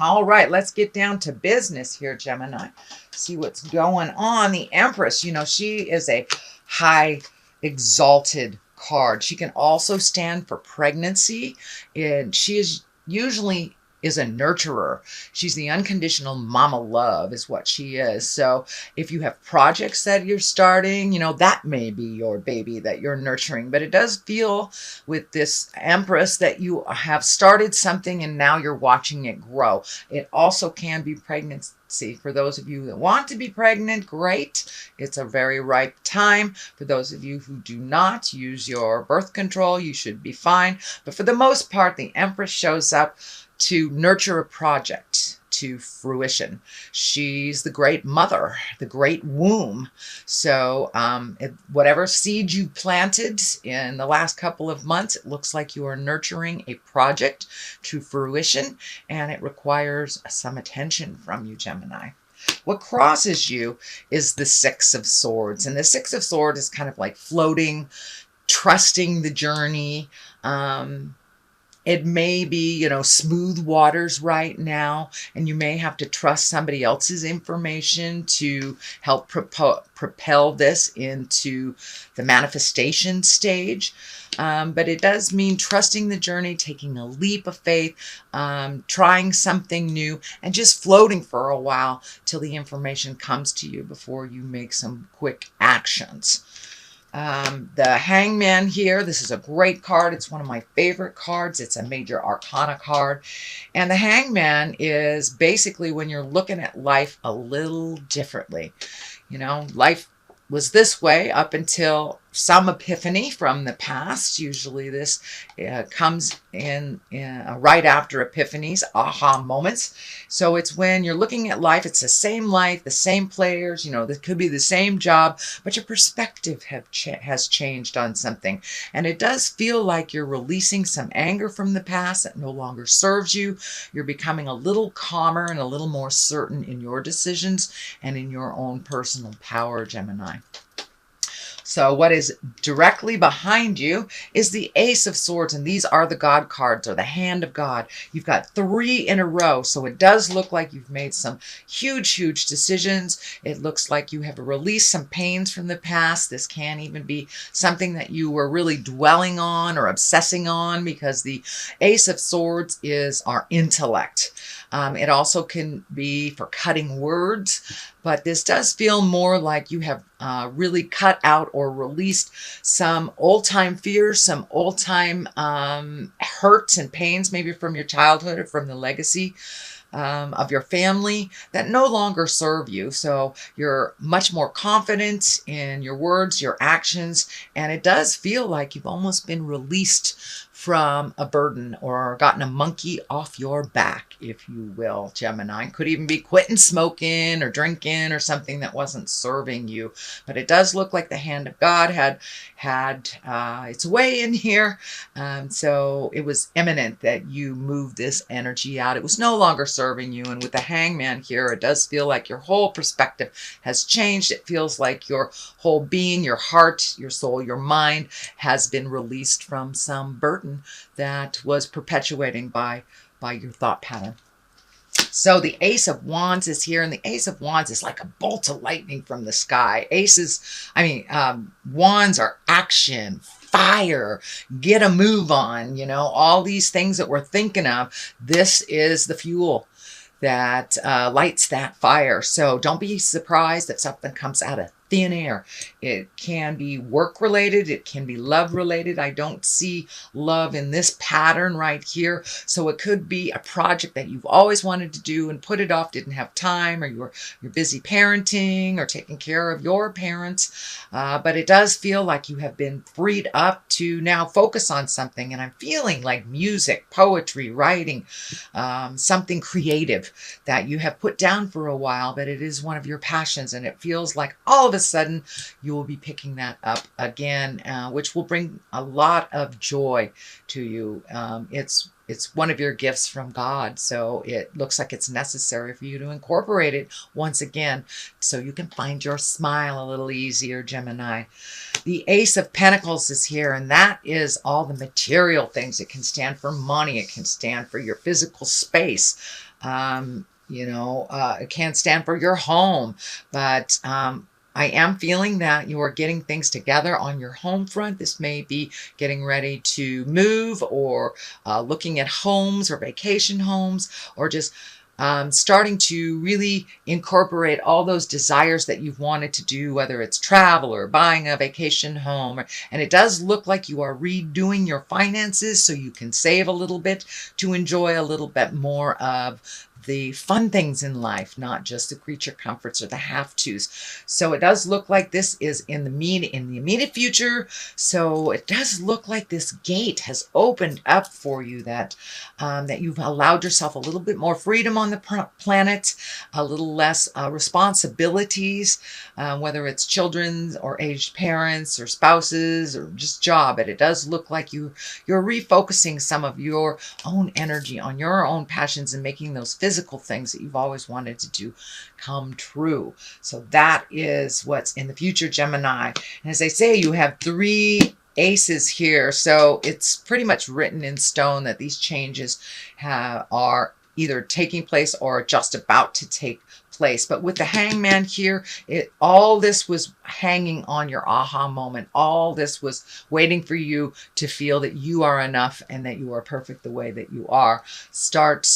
All right, let's get down to business here, Gemini. See what's going on. The Empress, she is a high exalted card. She can also stand for pregnancy, and she is usually is a nurturer. She's the unconditional mama love is what she is. So if you have projects that you're starting, that may be your baby that you're nurturing. But it does feel with this Empress that you have started something and now you're watching it grow. It also can be pregnancy. For those of you that want to be pregnant, great. It's a very ripe time. For those of you who do not use your birth control, you should be fine. But for the most part, the Empress shows up to nurture a project to fruition. She's the great mother, the great womb. So whatever seed you planted in the last couple of months, it looks like you are nurturing a project to fruition, and it requires some attention from you, Gemini. What crosses you is the Six of Swords, and the Six of Swords is kind of like floating, trusting the journey. It may be, smooth waters right now, and you may have to trust somebody else's information to help propel this into the manifestation stage. But it does mean trusting the journey, taking a leap of faith, trying something new, and just floating for a while till the information comes to you before you make some quick actions. The Hangman here, this is a great card. It's one of my favorite cards. It's a major arcana card. And the Hangman is basically when you're looking at life a little differently. Life was this way up until some epiphany from the past. Usually this comes in right after epiphanies, aha moments. So it's when you're looking at life, it's the same life, the same players, this could be the same job, but your perspective has changed on something. And it does feel like you're releasing some anger from the past that no longer serves you. You're becoming a little calmer and a little more certain in your decisions and in your own personal power, Gemini. So what is directly behind you is the Ace of Swords, and these are the God cards, or the hand of God. You've got 3 in a row, so it does look like you've made some huge, huge decisions. It looks like you have released some pains from the past. This can even be something that you were really dwelling on or obsessing on, because the Ace of Swords is our intellect. It also can be for cutting words, but this does feel more like you have really cut out or released some old-time fears, some old-time hurts and pains, maybe from your childhood or from the legacy of your family that no longer serve you. So you're much more confident in your words, your actions, and it does feel like you've almost been released from a burden or gotten a monkey off your back, if you will, Gemini. Could even be quitting smoking or drinking or something that wasn't serving you. But it does look like the hand of God had its way in here. So it was imminent that you moved this energy out. It was no longer serving you. And with the Hangman here, it does feel like your whole perspective has changed. It feels like your whole being, your heart, your soul, your mind has been released from some burden that was perpetuating by your thought pattern. So the Ace of Wands is here, and the Ace of Wands is like a bolt of lightning from the sky. Wands are action, fire, get a move on, all these things that we're thinking of. This is the fuel that lights that fire. So don't be surprised if something comes out of thin air. It can be work related. It can be love related. I don't see love in this pattern right here. So it could be a project that you've always wanted to do and put it off, didn't have time, or you're busy parenting or taking care of your parents. But it does feel like you have been freed up to now focus on something. And I'm feeling like music, poetry, writing, something creative that you have put down for a while, but it is one of your passions. And it feels like all of a sudden you will be picking that up again, which will bring a lot of joy to you. It's one of your gifts from God, so it looks like it's necessary for you to incorporate it once again so you can find your smile a little easier, Gemini. The Ace of Pentacles is here, and that is all the material things. It can stand for money. It can stand for your physical space. It can stand for your home, but I am feeling that you are getting things together on your home front. This may be getting ready to move, or looking at homes or vacation homes, or just starting to really incorporate all those desires that you've wanted to do, whether it's travel or buying a vacation home. And it does look like you are redoing your finances so you can save a little bit to enjoy a little bit more of the fun things in life, not just the creature comforts or the have-tos. So it does look like this is in the immediate future. So it does look like this gate has opened up for you, that you've allowed yourself a little bit more freedom on the planet, a little less responsibilities, whether it's children or aged parents or spouses or just job. But it does look like you're refocusing some of your own energy on your own passions and making those physical things that you've always wanted to do come true. So that is what's in the future, Gemini. And as I say, you have 3 aces here, so it's pretty much written in stone that these changes are either taking place or just about to take place. But with the Hangman here, all this was hanging on your aha moment. All this was waiting for you to feel that you are enough and that you are perfect the way that you are. Start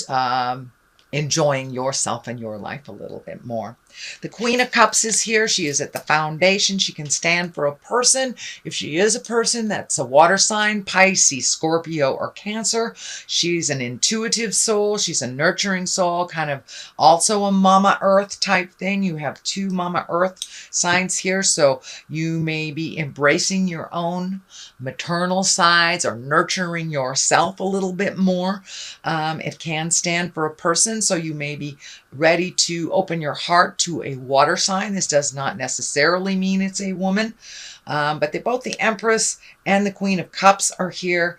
enjoying yourself and your life a little bit more. The Queen of Cups is here. She is at the foundation. She can stand for a person. If she is a person, that's a water sign, Pisces, Scorpio, or Cancer. She's an intuitive soul. She's a nurturing soul, kind of also a Mama Earth type thing. You have 2 Mama Earth signs here, so you may be embracing your own maternal sides or nurturing yourself a little bit more. It can stand for a person, so you may be ready to open your heart to a water sign. This does not necessarily mean it's a woman, but both the Empress and the Queen of Cups are here.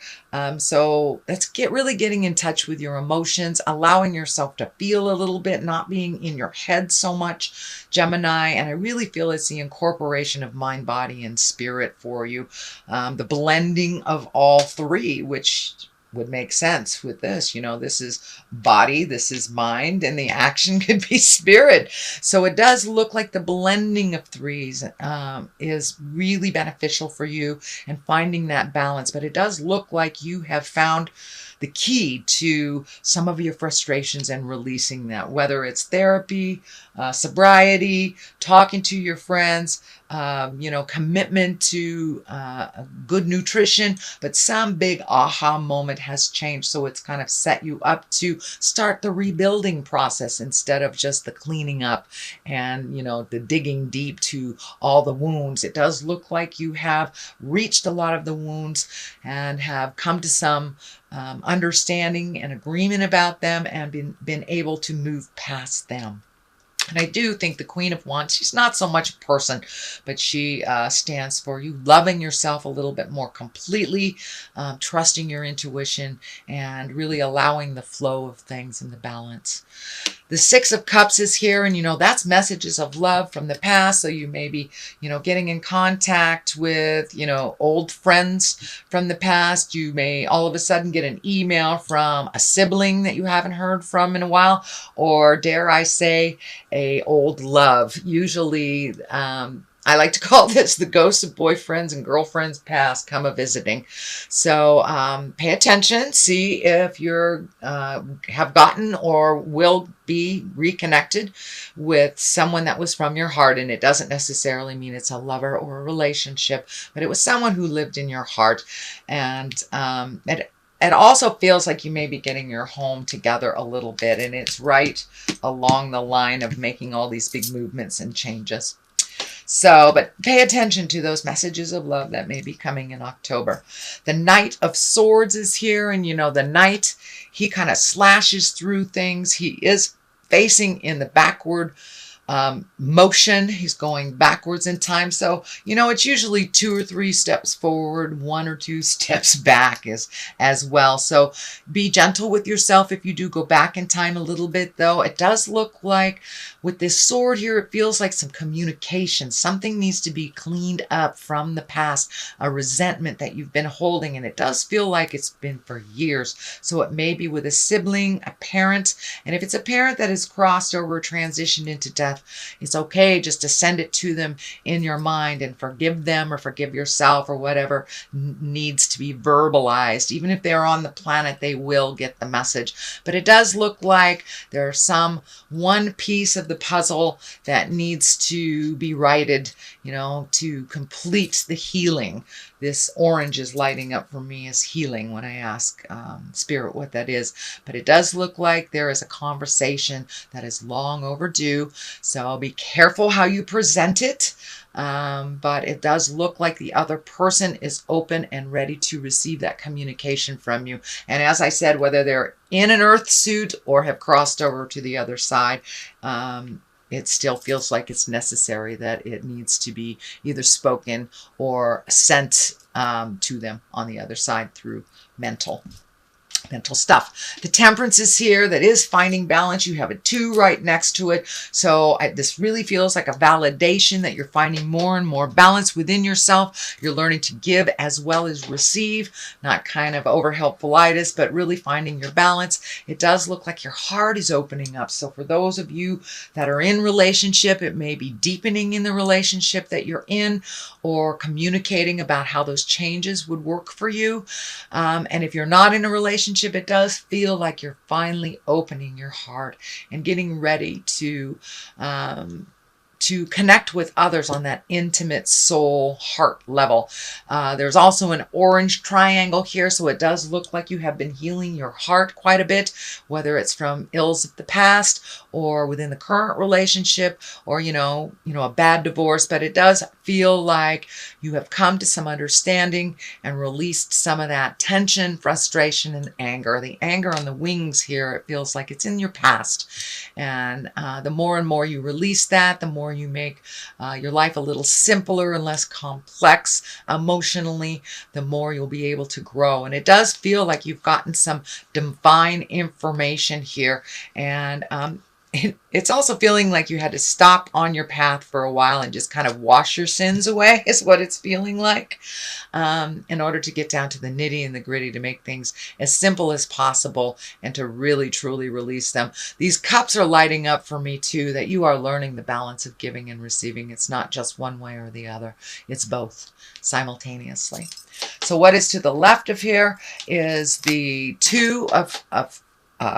So let's really getting in touch with your emotions, allowing yourself to feel a little bit, not being in your head so much, Gemini. And I really feel it's the incorporation of mind, body, and spirit for you. The blending of all 3, which would make sense with this. This is body, this is mind, and the action could be spirit. So it does look like the blending of 3s is really beneficial for you and finding that balance. But it does look like you have found the key to some of your frustrations and releasing that, whether it's therapy, sobriety, talking to your friends, commitment to good nutrition, but some big aha moment has changed. So it's kind of set you up to start the rebuilding process instead of just the cleaning up and, the digging deep to all the wounds. It does look like you have reached a lot of the wounds and have come to some understanding and agreement about them and been able to move past them. And I do think the Queen of Wands, she's not so much a person, but she stands for you loving yourself a little bit more completely, trusting your intuition, and really allowing the flow of things and the balance. The 6 of Cups is here, and that's messages of love from the past. So you may be, getting in contact with, old friends from the past. You may all of a sudden get an email from a sibling that you haven't heard from in a while, or dare I say, a old love. Usually, I like to call this the ghosts of boyfriends and girlfriends past come a-visiting. So pay attention, see if you're have gotten or will be reconnected with someone that was from your heart. And it doesn't necessarily mean it's a lover or a relationship, but it was someone who lived in your heart. And it also feels like you may be getting your home together a little bit, and it's right along the line of making all these big movements and changes. So, but pay attention to those messages of love that may be coming in October. The Knight of Swords is here, and the Knight, he kind of slashes through things. He is facing in the backward motion. He's going backwards in time. So, you know, it's usually 2 or 3 steps forward, 1 or 2 steps back as well. So be gentle with yourself if you do go back in time a little bit, though. It does look like with this sword here, it feels like some communication. Something needs to be cleaned up from the past, a resentment that you've been holding, and it does feel like it's been for years. So it may be with a sibling, a parent, and if it's a parent that has crossed over, transitioned into death, it's okay just to send it to them in your mind and forgive them or forgive yourself or whatever needs to be verbalized. Even if they're on the planet, they will get the message. But it does look like there's one piece of the puzzle that needs to be righted, you know, to complete the healing. This orange is lighting up for me as healing when I ask Spirit what that is. But it does look like there is a conversation that is long overdue. So be careful how you present it. But it does look like the other person is open and ready to receive that communication from you. And as I said, whether they're in an earth suit or have crossed over to the other side, it still feels like it's necessary that it needs to be either spoken or sent to them on the other side through mental stuff. The Temperance is here. That is finding balance. You have a 2 right next to it. So this really feels like a validation that you're finding more and more balance within yourself. You're learning to give as well as receive, not kind of over helpfulitis, but really finding your balance. It does look like your heart is opening up. So for those of you that are in relationship, it may be deepening in the relationship that you're in or communicating about how those changes would work for you. And if you're not in a relationship, it does feel like you're finally opening your heart and getting ready to connect with others on that intimate soul heart level. There's also an orange triangle here, so it does look like you have been healing your heart quite a bit, whether it's from ills of the past or within the current relationship, or you know a bad divorce. But it does feel like you have come to some understanding and released some of that tension, frustration, and anger. The anger on the wings here, it feels like it's in your past, and the more and more you release that, the more you make your life a little simpler and less complex emotionally, the more you'll be able to grow. And it does feel like you've gotten some divine information here, and it's also feeling like you had to stop on your path for a while and just kind of wash your sins away is what it's feeling like, in order to get down to the nitty and the gritty, to make things as simple as possible and to really truly release them. These cups are lighting up for me too, that you are learning the balance of giving and receiving. It's not just one way or the other. It's both simultaneously. So what is to the left of here is the 2 of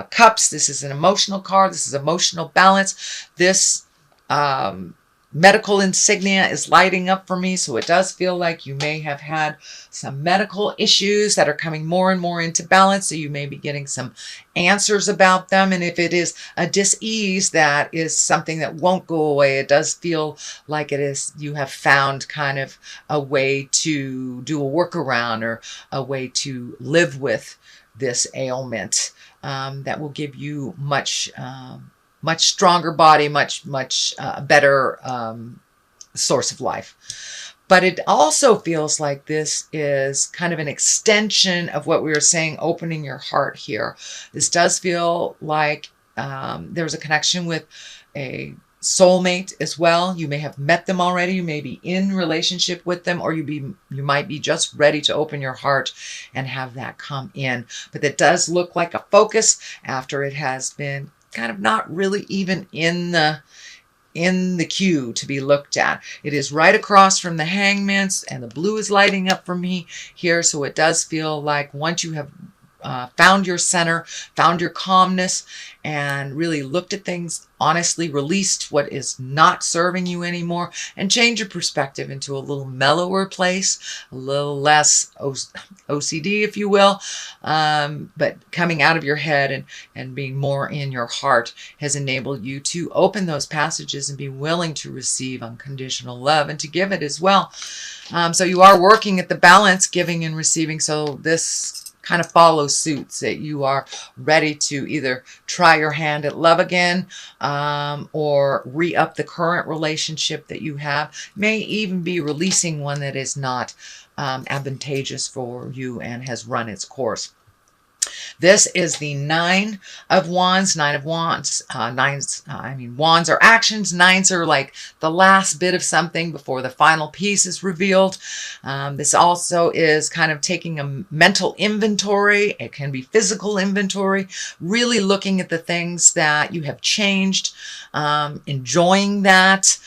cups. This is an emotional card. This is emotional balance. This medical insignia is lighting up for me. So it does feel like you may have had some medical issues that are coming more and more into balance. So you may be getting some answers about them. And if it is a dis-ease, that is something that won't go away. It does feel like it is, you have found kind of a way to do a workaround or a way to live with this ailment. That will give you much stronger body, much better source of life. But it also feels like this is kind of an extension of what we were saying, opening your heart here. This does feel like there's a connection with a soulmate as well. You may have met them already. You may be in relationship with them, or you might be just ready to open your heart and have that come in. But that does look like a focus after it has been kind of not really even in the queue to be looked at. It is right across from the Hangman's, and the blue is lighting up for me here. So it does feel like once you have found your center, found your calmness, and really looked at things honestly, released what is not serving you anymore, and change your perspective into a little mellower place, a little less OCD, if you will, but coming out of your head and being more in your heart has enabled you to open those passages and be willing to receive unconditional love and to give it as well. So you are working at the balance, giving and receiving. So this kind of follow suit, that you are ready to either try your hand at love again, or re-up the current relationship that you have. May even be releasing one that is not advantageous for you and has run its course. This is the Nine of Wands. Nine of Wands. Wands are actions. Nines are like the last bit of something before the final piece is revealed. This also is kind of taking a mental inventory. It can be physical inventory, really looking at the things that you have changed, enjoying that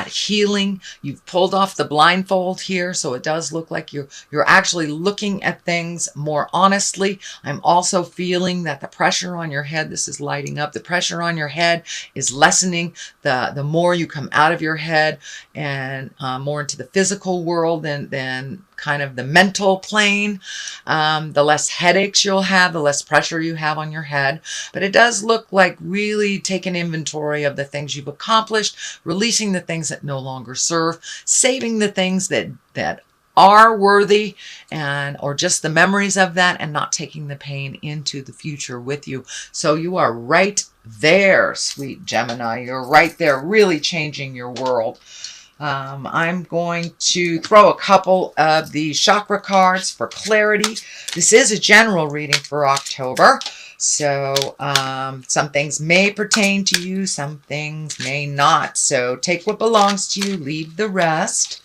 healing. You've pulled off the blindfold here, so it does look like you're actually looking at things more honestly. I'm also feeling that the pressure on your head, this is lighting up, the pressure on your head is lessening the more you come out of your head and more into the physical world than kind of the mental plane. The less headaches you'll have, the less pressure you have on your head. But it does look like really taking inventory of the things you've accomplished, releasing the things that no longer serve, saving the things that are worthy, or just the memories of that, and not taking the pain into the future with you. So you are right there, sweet Gemini. You're right there, really changing your world. I'm going to throw a couple of the chakra cards for clarity. This is a general reading for October. So some things may pertain to you, some things may not. So take what belongs to you, leave the rest.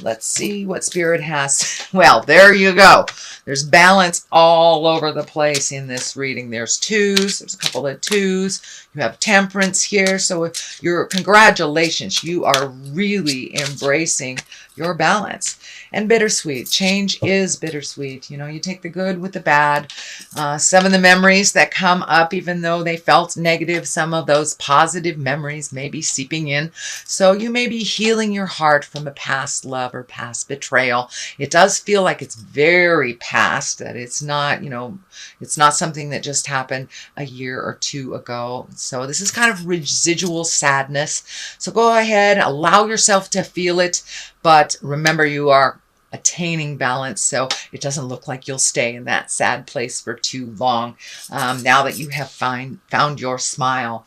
Let's see what Spirit has. Well, there you go. There's balance all over the place in this reading. There's twos. There's a couple of twos. You have temperance here. So congratulations. You are really embracing your balance. And bittersweet. Change is bittersweet. You know, you take the good with the bad. Some of the memories that come up, even though they felt negative, some of those positive memories may be seeping in. So you may be healing your heart from a past love or past betrayal. It does feel like it's very past, that it's not, it's not something that just happened a year or two ago. So this is kind of residual sadness. So go ahead, allow yourself to feel it, but remember you are attaining balance, so it doesn't look like you'll stay in that sad place for too long, now that you have found your smile.